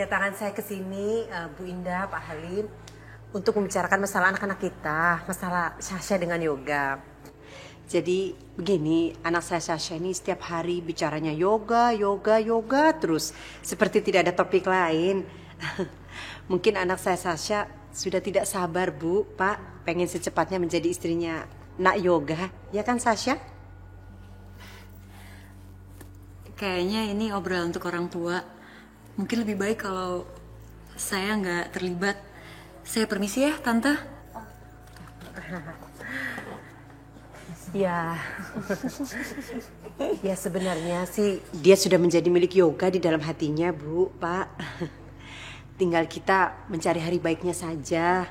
kedatangan saya ke sini, Bu Indah, Pak Halim, untuk membicarakan masalah anak-anak kita, masalah Sasha dengan yoga. Jadi begini, anak saya Sasha ini setiap hari bicaranya yoga terus, seperti tidak ada topik lain. Mungkin anak saya Sasha sudah tidak sabar, Bu, Pak, pengen secepatnya menjadi istrinya Nak Yoga, ya kan Sasha? Kayaknya ini obrolan untuk orang tua. Mungkin lebih baik kalau saya nggak terlibat. Saya permisi ya, Tante. Ya, ya sebenarnya sih dia sudah menjadi milik yoga di dalam hatinya, Bu, Pak. Tinggal kita mencari hari baiknya saja.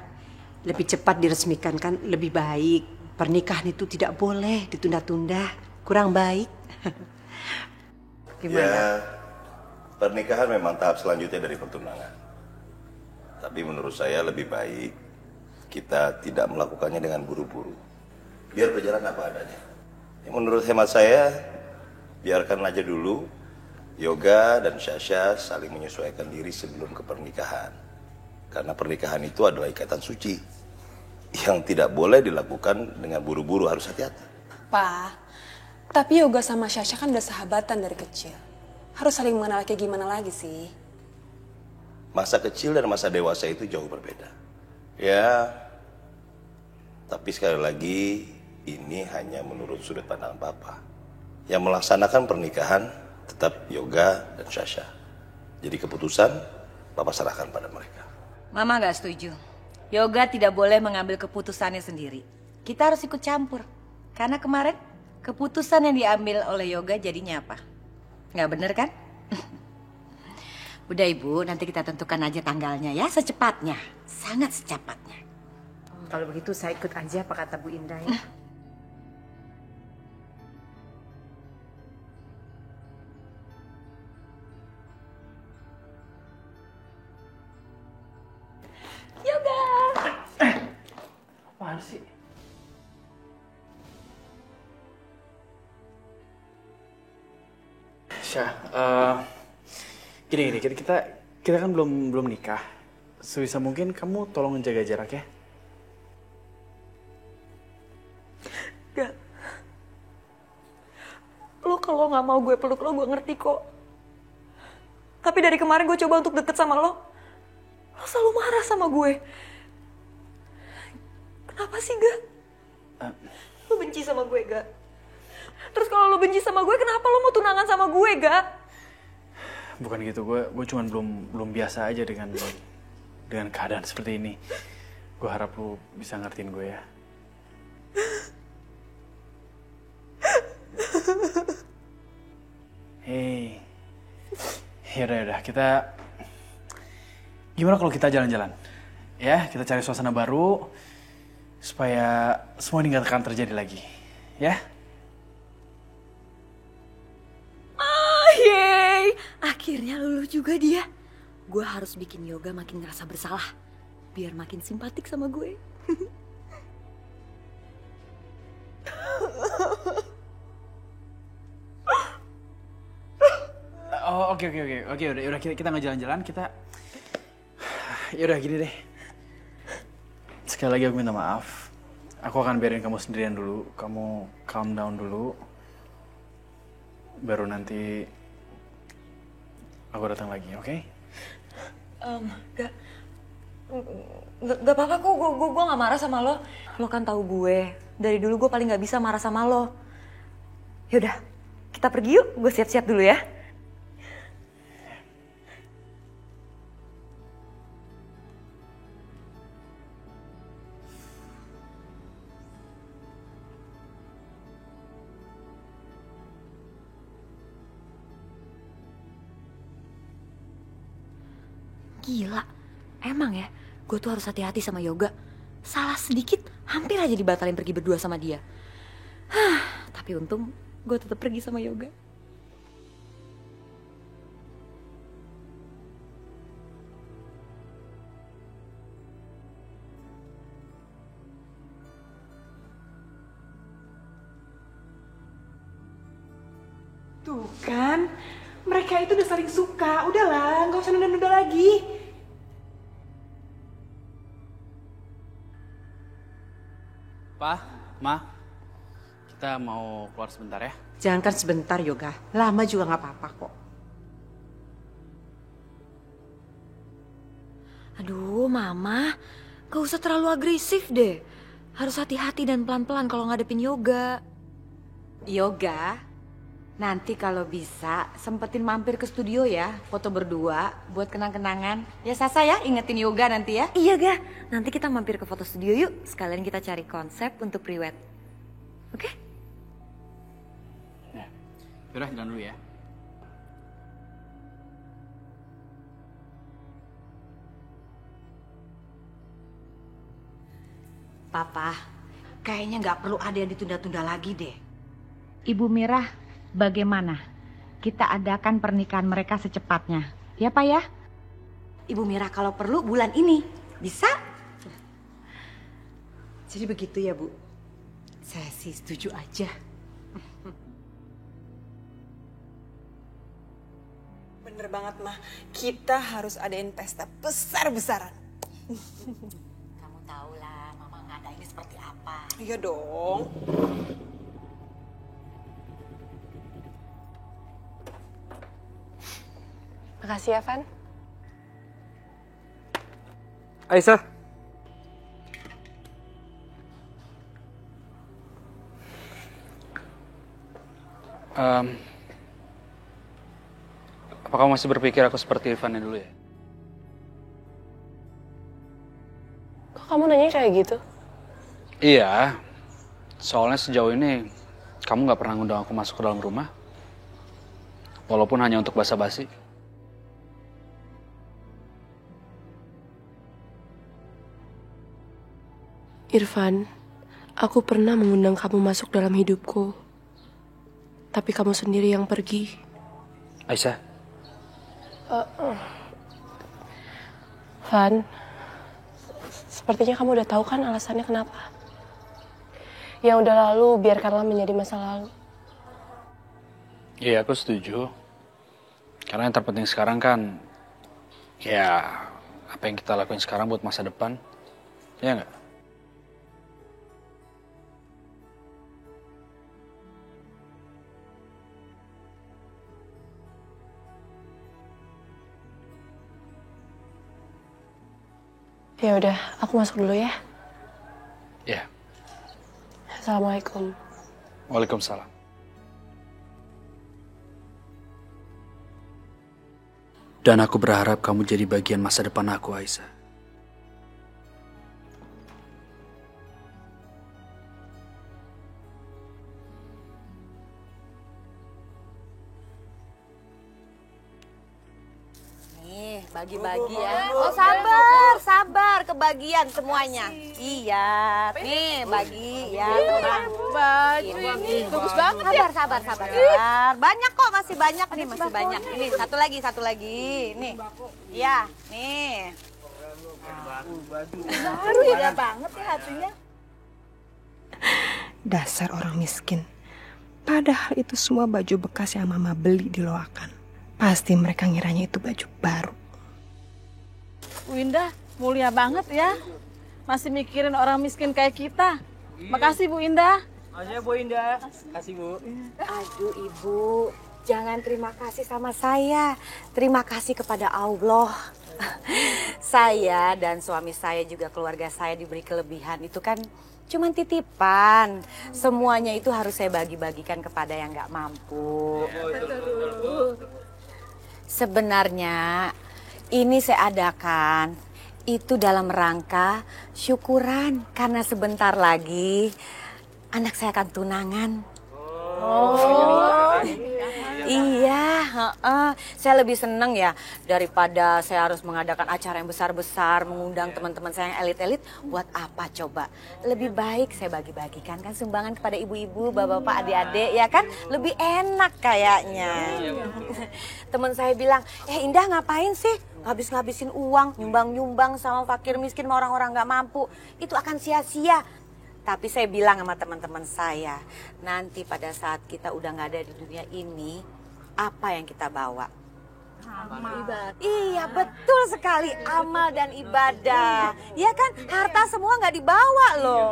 Lebih cepat diresmikan kan lebih baik. Pernikahan itu tidak boleh ditunda-tunda, kurang baik. Gimana? Ya, pernikahan memang tahap selanjutnya dari pertunangan. Tapi menurut saya lebih baik kita tidak melakukannya dengan buru-buru. Biar berjalan apa adanya. Ya, menurut hemat saya, biarkan aja dulu Yoga dan Sasha saling menyesuaikan diri sebelum ke pernikahan. Karena pernikahan itu adalah ikatan suci yang tidak boleh dilakukan dengan buru-buru, harus hati-hati. Pak, tapi Yoga sama Sasha kan udah sahabatan dari kecil. Harus saling mengenal kayak gimana lagi sih? Masa kecil dan masa dewasa itu jauh berbeda. Ya, tapi sekali lagi ini hanya menurut sudut pandang Papa. Yang melaksanakan pernikahan tetap Yoga dan Sasha. Jadi keputusan Papa serahkan pada mereka. Mama gak setuju. Yoga tidak boleh mengambil keputusannya sendiri. Kita harus ikut campur. Karena kemarin keputusan yang diambil oleh Yoga jadinya apa? Nggak bener kan? Udah Ibu, nanti kita tentukan aja tanggalnya ya, secepatnya. Sangat secepatnya. Kalau begitu saya ikut aja apa kata Bu Indah ya. Yoga! Apaan sih? Syah, gini, kita kan belum nikah. Sebisa mungkin kamu tolong jaga jarak ya. Gak. Lo kalau nggak mau gue peluk lo, gue ngerti kok. Tapi dari kemarin gue coba untuk deket sama lo selalu marah sama gue. Kenapa sih, Gak? Lo benci sama gue, Gak? Terus kalau lo benci sama gue, kenapa lo mau tunangan sama gue, Gak? Bukan gitu, gue cuma belum biasa aja dengan keadaan seperti ini. Gue harap lu bisa ngertiin gue ya. Hei, yaudah, kita gimana kalau kita jalan-jalan? Ya, kita cari suasana baru supaya semua ini gak akan terjadi lagi, ya? Yeay, akhirnya luluh juga dia. Gue harus bikin Yoga makin ngerasa bersalah, biar makin simpatik sama gue. Oh, oke, udah kita nggak jalan-jalan, yaudah gini deh. Sekali lagi aku minta maaf. Aku akan biarin kamu sendirian dulu, kamu calm down dulu. Baru nanti aku datang lagi, oke? Gak apa-apa kok, gue gak marah sama lo. Lo kan tahu gue, dari dulu gue paling gak bisa marah sama lo. Yaudah, kita pergi yuk, gue siap-siap dulu ya. Gila, emang ya, gue tuh harus hati-hati sama Yoga. Salah sedikit, hampir aja dibatalin pergi berdua sama dia. Tapi untung gue tetap pergi sama Yoga. Tuh kan, Mereka itu udah saling suka. Udahlah, nggak usah nunda-nunda lagi. Pa, Ma, kita mau keluar sebentar ya. Jangankan sebentar Yoga, lama juga nggak apa-apa kok. Aduh, Mama, gak usah terlalu agresif deh. Harus hati-hati dan pelan-pelan kalau ngadepin Yoga. Yoga, nanti kalau bisa sempetin mampir ke studio ya, foto berdua buat kenang-kenangan. Ya Sasa ya, ingetin Yoga nanti ya. Iya, Ga. Nanti kita mampir ke foto studio yuk. Sekalian kita cari konsep untuk pre-wed. Oke? Ya. Yaudah, jalan dulu ya. Papa, kayaknya nggak perlu ada yang ditunda-tunda lagi deh. Ibu Mirah, bagaimana? Kita adakan pernikahan mereka secepatnya. Ya Pak ya? Ibu Mirah kalau perlu bulan ini. Bisa? Jadi begitu ya Bu? Saya sih setuju aja. Bener banget, Mah. Kita harus adain pesta besar-besaran. Kamu tahu lah Mama ngadainnya seperti apa. Iya dong. Makasih ya, Van. Aisyah. Apa kamu masih berpikir aku seperti Irfan yang dulu ya? Kok kamu nanya kayak gitu? Iya, soalnya sejauh ini kamu gak pernah ngundang aku masuk ke dalam rumah. Walaupun hanya untuk basa-basi. Irfan, aku pernah mengundang kamu masuk dalam hidupku. Tapi kamu sendiri yang pergi. Aisyah. Van, sepertinya kamu udah tahu kan alasannya kenapa. Yang udah lalu biarkanlah menjadi masa lalu. Iya, aku setuju. Karena yang terpenting sekarang kan, ya apa yang kita lakuin sekarang buat masa depan. Ya nggak? Ya udah, aku masuk dulu ya. Ya. Assalamualaikum. Waalaikumsalam. Dan aku berharap kamu jadi bagian masa depan aku, Aisyah. Nih, bagi-bagi ya. Oh sabar, kebagian semuanya. Iya, nih bagi ya. Baju ini bagus banget ya. Sabar. Banyak kok, masih banyak nih, masih banyak. Ini satu lagi. Nih. Iya, nih. Baru ya banget ya hatinya. Dasar orang miskin. Padahal itu semua baju bekas yang Mama beli di Loakan. Pasti mereka ngiranya itu baju baru. Bu Indah, mulia banget ya. Masih mikirin orang miskin kayak kita. Makasih Bu Indah. Makasih Bu Indah. Makasih Bu. Aduh Ibu, jangan terima kasih sama saya. Terima kasih kepada Allah. Saya dan suami saya juga keluarga saya diberi kelebihan. Itu kan cuman titipan. Semuanya itu harus saya bagi-bagikan kepada yang nggak mampu. Sebenarnya ini saya adakan itu dalam rangka syukuran karena sebentar lagi anak saya akan tunangan. Iya, saya lebih seneng ya daripada saya harus mengadakan acara yang besar-besar, mengundang teman-teman saya yang elit-elit. Buat apa coba? Lebih baik saya bagi-bagikan kan sumbangan kepada ibu-ibu, bapak-bapak, adik-adik ya kan? Lebih enak kayaknya. Teman saya bilang, Indah ngapain sih? Ngabis-ngabisin uang, nyumbang-nyumbang sama fakir miskin sama orang-orang gak mampu. Itu akan sia-sia. Tapi saya bilang sama teman-teman saya, nanti pada saat kita udah gak ada di dunia ini, apa yang kita bawa. Amal ibadah. Iya betul sekali, amal dan ibadah. Ya kan, harta semua nggak dibawa loh.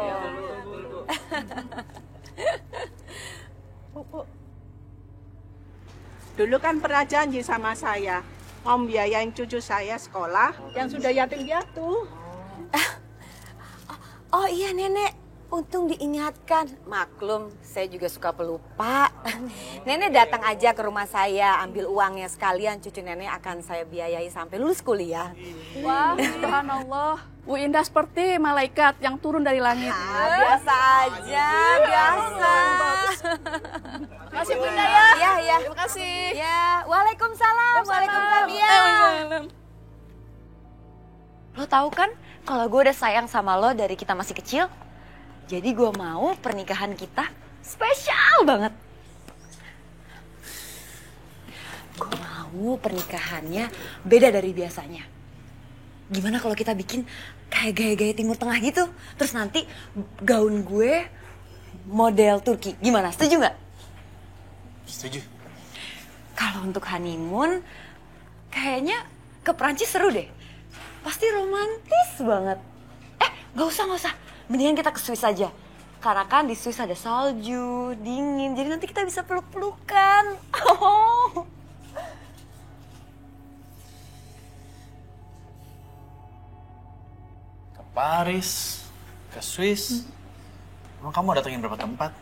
Dulu kan pernah janji sama saya, mau biayain cucu saya sekolah yang sudah yatim piatu. Oh iya nenek, untung diingatkan. Maklum, saya juga suka pelupa. Nenek datang aja ke rumah saya, ambil uangnya sekalian. Cucu nenek akan saya biayai sampai lulus kuliah. Wah, subhanallah. Bu Indah seperti malaikat yang turun dari langit. Biasa aja, biasa. Makasih Bu Indah ya. Iya, iya. Terima kasih. Ya, waalaikumsalam. Waalaikumsalam. Ya. Lo tahu kan kalau gue udah sayang sama lo dari kita masih kecil? Jadi gue mau pernikahan kita spesial banget. Gue mau pernikahannya beda dari biasanya. Gimana kalau kita bikin kayak gaya-gaya Timur Tengah gitu? Terus nanti gaun gue model Turki. Gimana? Setuju nggak? Setuju. Kalau untuk honeymoon, kayaknya ke Prancis seru deh. Pasti romantis banget. Nggak usah. Mendingan kita ke Swiss aja. Karena kan di Swiss ada salju, dingin. Jadi nanti kita bisa peluk-pelukan. Oh. Ke Paris, ke Swiss. Emang kamu datengin berapa tempat?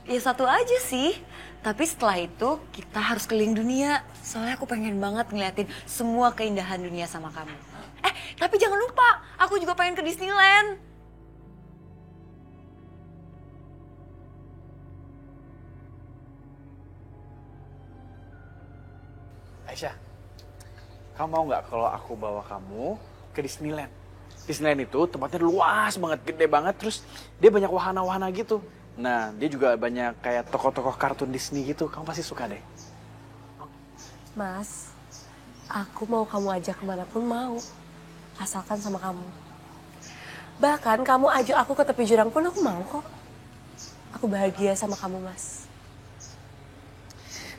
Ya satu aja sih. Tapi setelah itu kita harus keliling dunia. Soalnya aku pengen banget ngeliatin semua keindahan dunia sama kamu. Tapi jangan lupa, aku juga pengen ke Disneyland. Aisyah, kamu mau nggak kalau aku bawa kamu ke Disneyland? Disneyland itu tempatnya luas banget, gede banget, terus dia banyak wahana-wahana gitu. Nah, dia juga banyak kayak tokoh-tokoh kartun Disney gitu, kamu pasti suka deh. Mas, aku mau kamu ajak kemanapun mau. Asalkan sama kamu. Bahkan kamu ajak aku ke tepi jurang pun aku mau kok. Aku bahagia sama kamu, Mas.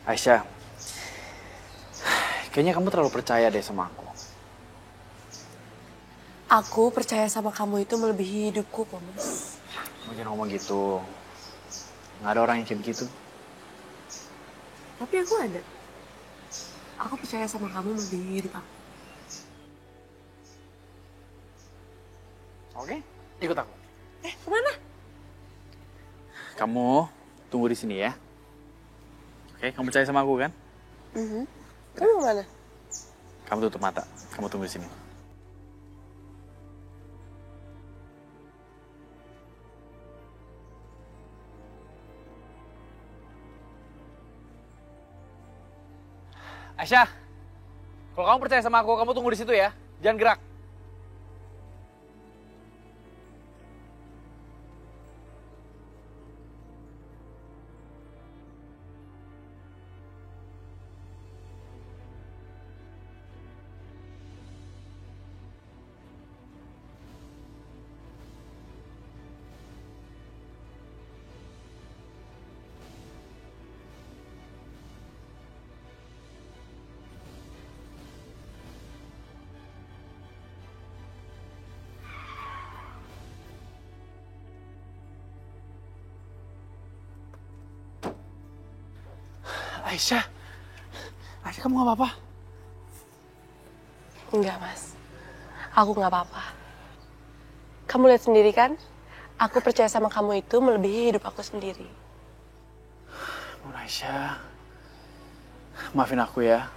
Aisyah, kayaknya kamu terlalu percaya deh sama aku. Aku percaya sama kamu itu melebihi hidupku kok, Mas. Kamu jangan ngomong gitu. Nggak ada orang yang kayak begitu. Tapi aku ada. Aku percaya sama kamu melebihi hidup aku. Oke, ikut aku. Kemana? Kamu tunggu di sini ya. Oke, kamu percaya sama aku kan? Kamu kemana? Kamu tutup mata, kamu tunggu di sini. Aisyah, kalau kamu percaya sama aku, kamu tunggu di situ ya. Jangan gerak. Aisyah, kamu gak apa-apa? Enggak, Mas. Aku nggak apa-apa. Kamu lihat sendiri kan? Aku percaya sama kamu itu melebihi hidup aku sendiri. Aisyah, maafin aku ya.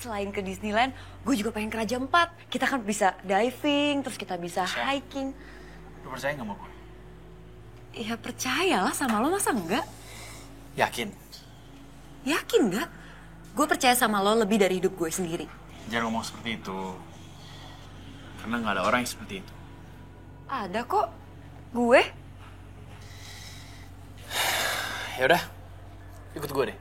selain ke Disneyland, gue juga pengen ke Raja Empat. Kita kan bisa diving, terus kita bisa hiking. Lu percaya nggak sama gue? Ya percayalah sama lo, masa enggak? Yakin? Yakin nggak? Gue percaya sama lo lebih dari hidup gue sendiri. Jangan ngomong seperti itu. Karena nggak ada orang yang seperti itu. Ada kok. Gue? Ya udah, ikut gue deh.